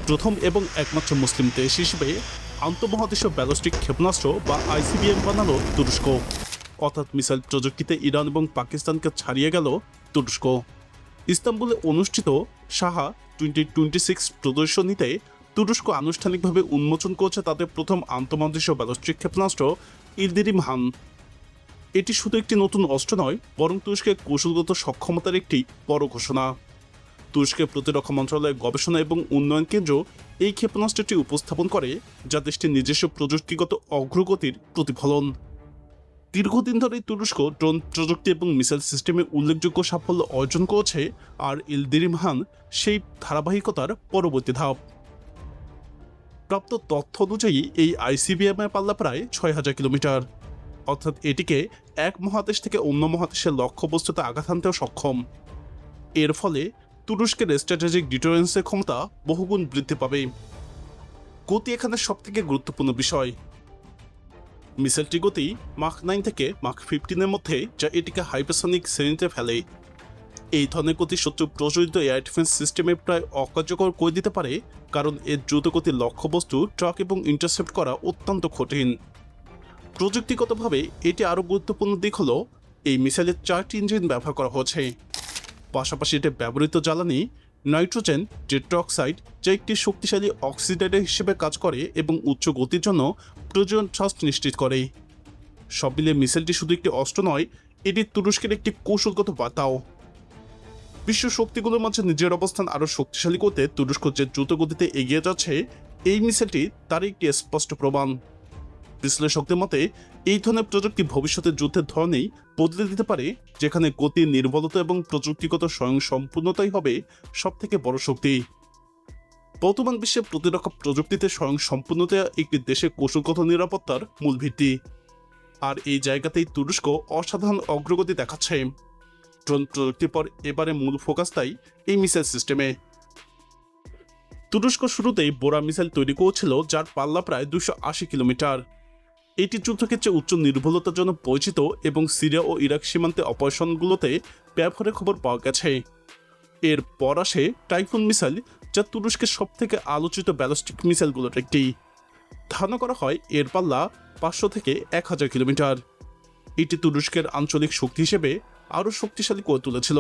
প্রথম এবং একমাত্র মুসলিম দেশ হিসেবে আন্তঃমহাদেশীয় ব্যালিস্টিক ক্ষেপণাস্ত্র বা আইসিবিএম বানালো তুরস্ক। অর্থাৎ মিসাইল প্রযুক্তিতে ইরান এবং পাকিস্তানকে ছাড়িয়ে গেল তুরস্ক। ইস্তাম্বুলে অনুষ্ঠিত সাহা 2026 প্রদর্শনীতে তুরস্ক আনুষ্ঠানিকভাবে উন্মোচন করেছে তাদের প্রথম আন্তঃমহাদেশীয় ব্যালিস্টিক ক্ষেপণাস্ত্র ইলদিরিম হান। এটি শুধু একটি নতুন অস্ত্র নয়, বরং তুরস্কের কৌশলগত সক্ষমতার একটি বড় ঘোষণা। তুরস্কের প্রতিরক্ষা মন্ত্রণালয়ের গবেষণা এবং উন্নয়ন কেন্দ্র এই ক্ষেপণাস্ত্রটি উপস্থাপন করে, যা দেশটির নিজস্ব প্রযুক্তিগত অগ্রগতির প্রতিফলন। দীর্ঘদিন ধরে তুরস্ক ড্রোন প্রযুক্তি এবং মিসাইল সিস্টেমে উল্লেখযোগ্য সাফল্য অর্জন করেছে, আর ইলদিরিম হান সেই ধারাবাহিকতার পরবর্তী ধাপ। প্রাপ্ত তথ্য অনুযায়ী এই আইসিবিএম এর পাল্লা প্রায় 6000 কিলোমিটার, অর্থাৎ এটিকে এক মহাদেশ থেকে অন্য মহাদেশের লক্ষ্যবস্তুতে আঘাত হানতেও সক্ষম। এর ফলে তুরস্কের স্ট্র্যাটেজিক ডিটারেন্সের ক্ষমতা বহুগুণ বৃদ্ধি পাবে। গতি এখানে সবথেকে গুরুত্বপূর্ণ বিষয়। মিসাইলটির গতি মাখ 9 থেকে মাখ 15 মধ্যে, যা এটিকে হাইপারসনিক শ্রেণীতে ফেলে। এই ধরনের গতি শত্রু প্রচলিত এয়ার ডিফেন্স সিস্টেমে প্রায় অকার্যকর করে দিতে পারে, কারণ এর দ্রুতগতির লক্ষ্যবস্তু ট্র্যাক এবং ইন্টারসেপ্ট করা অত্যন্ত কঠিন। প্রযুক্তিগতভাবে এটি আরও গুরুত্বপূর্ণ দিক হল এই মিসাইলের 4টি ইঞ্জিন ব্যবহার করা হয়েছে। পাশাপাশি এতে ব্যবহৃত জ্বালানি নাইট্রোজেন টেট্রাঅক্সাইড, যা একটি শক্তিশালী অক্সিডেটর হিসেবে কাজ করে এবং উচ্চ গতির জন্য প্রয়োজন থ্রাস্ট নিশ্চিত করে। সব মিলিয়ে মিসাইলটি শুধু একটি অস্ত্র নয়, এটি তুরস্কের একটি কৌশলগত বার্তাও। বিশ্ব শক্তিগুলোর মাঝে নিজের অবস্থান আরও শক্তিশালী করতে তুরস্ক যে দ্রুত গতিতে এগিয়ে যাচ্ছে, এই মিসাইলটি তার একটি স্পষ্ট প্রমাণ। বিশ্লেষকদের মতে এই ধরনের প্রযুক্তি ভবিষ্যতের যুদ্ধের ধরনেই বদলে দিতে পারে, যেখানে গতি, নির্ভরতা এবং প্রযুক্তিগত স্বয়ংসম্পূর্ণতাই হবে সবথেকে বড় শক্তি। বর্তমান বিশ্বে প্রতিরক্ষা প্রযুক্তিতে স্বয়ংসম্পূর্ণতা একটি দেশের কৌশলগত নিরাপত্তার মূল ভিত্তি, আর এই জায়গাতেই তুরস্ক অসাধারণ অগ্রগতি দেখাচ্ছে। ড্রোন প্রযুক্তির পর এবারে মূল ফোকাস তাই এই মিসাইল সিস্টেমে। তুরস্ক শুরুতেই বোরা মিসাইল তৈরি করেছিল, যার পাল্লা প্রায় 280 কিলোমিটার। এটি যুদ্ধক্ষেত্রে উচ্চ নির্ভুলতার জন্য পরিচিত এবং সিরিয়া ও ইরাক সীমান্তে অপারেশনগুলোতে ব্যবহারের খবর পাওয়া গেছে। এর পর আসে টাইফুন মিসাইল, যা তুরস্কের সবথেকে আলোচিত ব্যালিস্টিক মিসাইলগুলোর একটি। ধারণা করা হয় এর পাল্লা 500 থেকে 1000 কিলোমিটার। এটি তুরস্কের আঞ্চলিক শক্তি হিসেবে আরও শক্তিশালী করে তুলেছিল।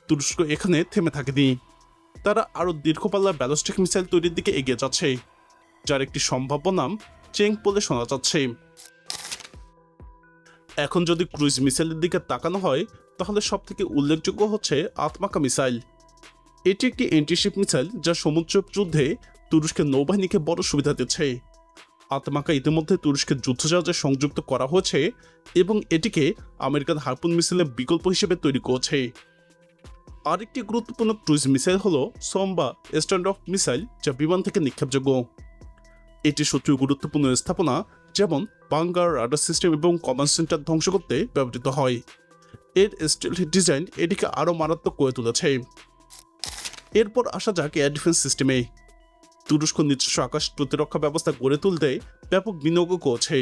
তুরস্ক এখানে থেমে থাকেনি, তারা আরও দীর্ঘপাল্লার ব্যালিস্টিক মিসাইল তৈরির দিকে এগিয়ে যাচ্ছে, যার একটি সম্ভাব্য নাম চেং বলে শোনা যাচ্ছে। এখন যদি ক্রুইজ মিসাইলের দিকে তাকানো হয়, তাহলে সবথেকে উল্লেখযোগ্য হচ্ছে আতমাকা মিসাইল। এটি একটি অ্যান্টিশিপ মিসাইল, যা সমুদ্র যুদ্ধে তুরস্কের নৌবাহিনীকে বড় সুবিধা দিচ্ছে। আতমাকা ইতিমধ্যে তুরস্কের যুদ্ধজাহাজে সংযুক্ত করা হয়েছে এবং এটিকে আমেরিকান হারপুন মিসাইলের বিকল্প হিসেবে তৈরি করেছে। আরেকটি গুরুত্বপূর্ণ ক্রুইজ মিসাইল হল সোমবা স্ট্যান্ড অফ মিসাইল, যা বিমান থেকে নিক্ষেপযোগ্য। এটি শত্রুর গুরুত্বপূর্ণ স্থাপনা যেমন বাঙ্কার, রাডার সিস্টেম এবং কমান্ড সেন্টার ধ্বংস করতে ব্যবহৃত হয়। এর স্টিলথি ডিজাইন এটিকে আরও মারাত্মক করে তুলেছে। এরপর আসা যাক এয়ার ডিফেন্স সিস্টেমে। তুরস্ক নিজস্ব আকাশ প্রতিরক্ষা ব্যবস্থা গড়ে তুলতে ব্যাপক বিনিয়োগ করছে।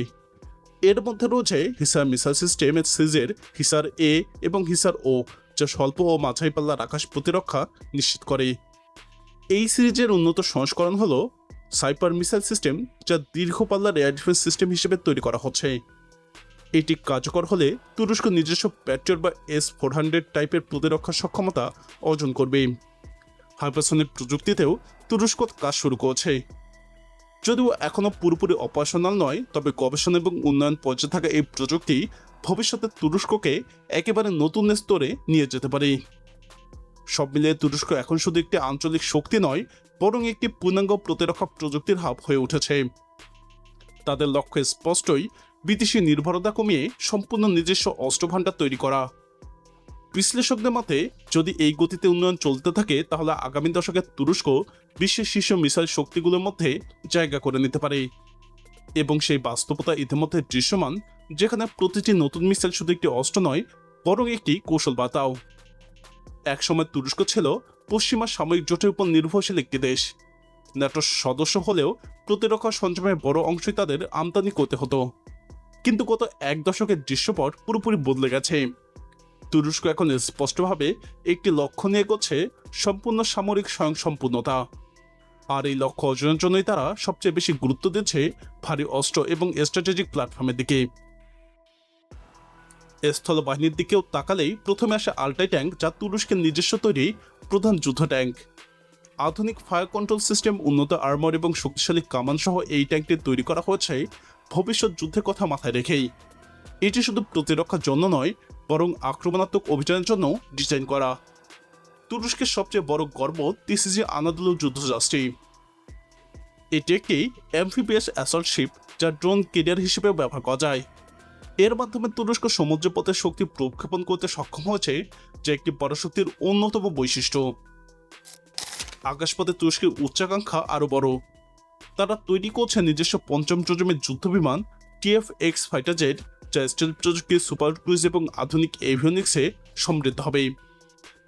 এর মধ্যে রয়েছে হিসার মিসাইল সিস্টেম, সিজের, হিসার এ এবং হিসার ও, যা স্বল্প ও মাঝারি পাল্লার আকাশ প্রতিরক্ষা নিশ্চিত করে। এই সিরিজের উন্নত সংস্করণ হল সাইপার মিসাইল সিস্টেম, যা দীর্ঘ পাল্লার এয়ার ডিফেন্স সিস্টেম হিসেবে তৈরি করা হচ্ছে। এটি কার্যকর হলে তুরস্ক নিজস্ব প্যাট্রিয়ট বা S-400 টাইপের প্রতিরক্ষা সক্ষমতা অর্জন করবে। হাইপারসনিক প্রযুক্তিতেও তুরস্ক কাজ শুরু করেছে। যদিও এখনও পুরোপুরি অপারেশনাল নয়, তবে গবেষণা এবং উন্নয়ন পর্যায়ে থাকা এই প্রযুক্তি ভবিষ্যতে তুরস্ককে একেবারে নতুন স্তরে নিয়ে যেতে পারে। সব মিলিয়ে তুরস্ক এখন শুধু একটি আঞ্চলিক শক্তি নয়, বরং একটি পূর্ণাঙ্গ প্রতিরক্ষা প্রযুক্তির হাব হয়ে উঠেছে। তাদের লক্ষ্য স্পষ্টই, বিদেশি নির্ভরতা কমিয়ে সম্পূর্ণ নিজস্ব অস্ত্রভাণ্ডার তৈরি করা। বিশ্লেষকদের মতে যদি এই গতিতে উন্নয়ন চলতে থাকে, তাহলে আগামী দশকে তুরস্ক বিশ্বের শীর্ষ মিসাইল শক্তিগুলোর মধ্যে জায়গা করে নিতে পারে। এবং সেই বাস্তবতা ইতিমধ্যে দৃশ্যমান, যেখানে প্রতিটি নতুন মিসাইল শুধু একটি অস্ত্র নয়, বরং একটি কৌশল বার্তাও। একসময় তুরস্ক ছিল পশ্চিমা সামরিক জোটের উপর নির্ভরশীল একটি দেশ। ন্যাটোর সদস্য হলেও প্রতিরক্ষা সরঞ্জামের বড় অংশই তাদের আমদানি করতে হতো। কিন্তু গত এক দশকের দৃশ্যপট পুরোপুরি বদলে গেছে। তুরস্ক এখন স্পষ্টভাবে একটি লক্ষ্য নিয়ে এগোচ্ছে, সম্পূর্ণ সামরিক স্বয়ংসম্পূর্ণতা। আর এই লক্ষ্য অর্জনের জন্যই তারা সবচেয়ে বেশি গুরুত্ব দিচ্ছে ভারী অস্ত্র এবং স্ট্র্যাটেজিক প্ল্যাটফর্মের দিকে। স্থল বাহিনীর দিকেও তাকালেই প্রথমে আসে আল্টাই ট্যাঙ্ক, যা তুরস্কের নিজস্ব তৈরি প্রধান যুদ্ধ ট্যাঙ্ক। আধুনিক ফায়ার কন্ট্রোল সিস্টেম, উন্নত আর্মর এবং শক্তিশালী কামান সহ এই ট্যাঙ্কটি তৈরি করা হয়েছে ভবিষ্যৎ যুদ্ধের কথা মাথায় রেখেই। এটি শুধু প্রতিরক্ষার জন্য নয়, বরং আক্রমণাত্মক অভিযানের জন্য ডিজাইন করা। তুরস্কের সবচেয়ে বড় গর্ব টিসিজি আনাদোলু যুদ্ধজাহাজটি। এটি একটি অ্যাম্ফিবিয়াস অ্যাসল্ট শিপ, যা ড্রোন ক্যারিয়ার হিসেবে ব্যবহার করা যায়। এর মাধ্যমে তুরস্ক সমুদ্রপথে শক্তি প্রক্ষেপণ করতে সক্ষম হয়েছে, যা একটি পরাশক্তির অন্যতম বৈশিষ্ট্য। আকাশপথে তুরস্কের উচ্চাকাঙ্ক্ষা আরও বড়। তারা তৈরি করছে নিজস্ব পঞ্চম প্রজন্মের যুদ্ধবিমান TF-X ফাইটার জেট, যা স্টিল প্রযুক্তি, সুপার ক্রুজ এবং আধুনিক এভিওনিক্সে সমৃদ্ধ হবে।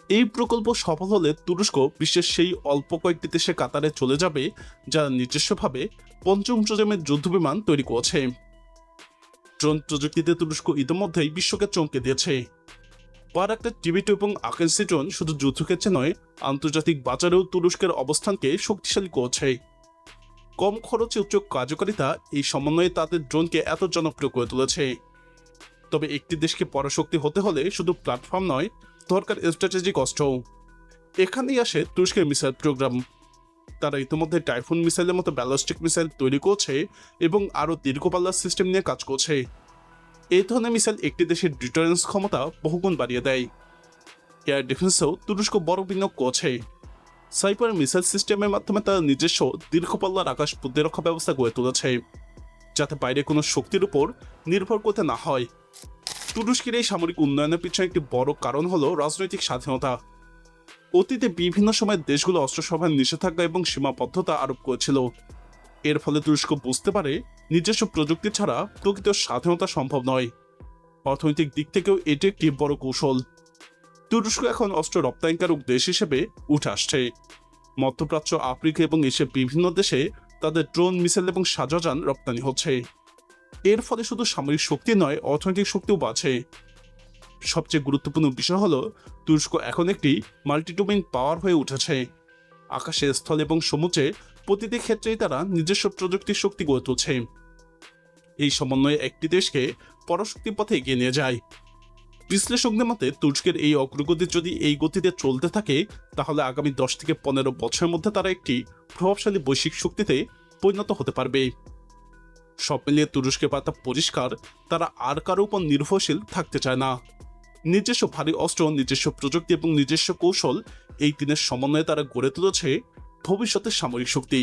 এই প্রকল্প সফল হলে তুরস্ক বিশ্বের সেই অল্প কয়েকটি দেশে কাতারে চলে যাবে যারা নিজস্বভাবে পঞ্চম প্রজন্মের যুদ্ধবিমান তৈরি করছে। ড্রোন প্রযুক্তিতে তুরস্ক ইতিমধ্যেই বিশ্বকে চমকে দিয়েছে। একটা TB2 এবং আকাশি ড্রোন শুধু যুদ্ধক্ষেত্রে নয়, আন্তর্জাতিক বাজারেও তুরস্কের অবস্থানকে শক্তিশালী করছে। কম খরচে উচ্চ কার্যকারিতা, এই সমন্বয়ে তাদের ড্রোনকে এত জনপ্রিয় করে তুলেছে। তবে একটি দেশকে পরাশক্তি হতে হলে শুধু প্ল্যাটফর্ম নয়, দরকার স্ট্র্যাটেজিক অস্ত্র। এখানেই আসে তুরস্কের মিসাইল প্রোগ্রাম। তারা ইতিমধ্যে টাইফুন মিসাইলের মতো ব্যালিস্টিক মিসাইল তৈরি করছে এবং আরও দীর্ঘপাল্লার সিস্টেম নিয়ে কাজ করছে। এই ধরনের মিসাইল একটি দেশের ডিটারেন্স ক্ষমতা বহুগুণ বাড়িয়ে দেয়। এয়ার ডিফেন্সেও তুরস্ক বড় বিনিয়োগ করছে। সাইপার মিসাইল সিস্টেমের মাধ্যমে তারা নিজস্ব দীর্ঘপাল্লার আকাশ প্রতিরক্ষা ব্যবস্থা গড়ে তুলেছে, যাতে বাইরে কোনো শক্তির উপর নির্ভর করতে না হয়। তুরস্কের এই সামরিক উন্নয়নের পিছনে একটি বড় কারণ হলো রাজনৈতিক স্বাধীনতা। অতীতে বিভিন্ন সময় দেশগুলো অস্ত্র সরবরাহের নিষেধাজ্ঞা এবং সীমাবদ্ধতা আরোপ করেছিল। এর ফলে তুরস্ক বুঝতে পারে নিজস্ব প্রযুক্তি ছাড়া প্রকৃত স্বাধীনতা সম্ভব নয়। অর্থনৈতিক দিক থেকেও এটি একটি বড় কৌশল। তুরস্ক এখন অস্ত্র রপ্তানিকারক দেশ হিসেবে উঠে আসছে। মধ্যপ্রাচ্য, আফ্রিকা এবং এশিয়ার বিভিন্ন দেশে তাদের ড্রোন, মিসাইল এবং সাজাযান রপ্তানি হচ্ছে। এর ফলে শুধু সামরিক শক্তি নয়, অর্থনৈতিক শক্তিও বাড়ছে। সবচেয়ে গুরুত্বপূর্ণ বিষয় হলো তুরস্ক এখন একটি মাল্টিডোমেইন পাওয়ার হয়ে উঠেছে। আকাশে, স্থল এবং সমুদ্রে প্রতিটি ক্ষেত্রেই তারা নিজস্ব প্রযুক্তির শক্তি গড়ে তুলছে। এই সমন্বয়ে একটি দেশকে পরাশক্তির পথে এগিয়ে নিয়ে যায়। বিশ্লেষকদের মতে তুরস্কের এই অগ্রগতি যদি এই গতিতে চলতে থাকে, তাহলে আগামী 10 থেকে 15 বছরের মধ্যে তারা একটি প্রভাবশালী বৈশ্বিক শক্তিতে পরিণত হতে পারবে। সব মিলিয়ে তুরস্কের বার্তা পরিষ্কার, তারা আর কারো উপর নির্ভরশীল থাকতে চায় না। নিজস্ব ভারী অস্ত্র, নিজস্ব প্রযুক্তি এবং নিজস্ব কৌশল, এই তিনের সমন্বয়ে তারা গড়ে তুলেছে ভবিষ্যতের সামরিক শক্তি।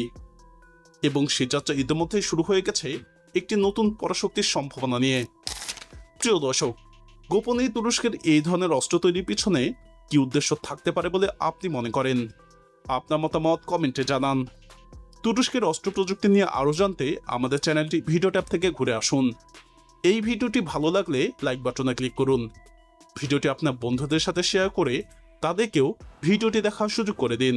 এবং সে যাত্রা ইতিমধ্যেই শুরু হয়ে গেছে একটি নতুন পরাশক্তির সম্ভাবনা নিয়ে। প্রিয় দর্শক, গোপনে তুরস্কের এই ধরনের অস্ত্র তৈরির পিছনে কি উদ্দেশ্য থাকতে পারে বলে আপনি মনে করেন? আপনার মতামত কমেন্টে জানান। তুরস্কের অস্ত্র প্রযুক্তি নিয়ে আরও জানতে আমাদের চ্যানেলটি ভিডিও ট্যাব থেকে ঘুরে আসুন। এই ভিডিওটি ভালো লাগলে লাইক বাটনে ক্লিক করুন। ভিডিওটি আপনার বন্ধুদের সাথে শেয়ার করে তাদেরকেও ভিডিওটি দেখার সুযোগ করে দিন।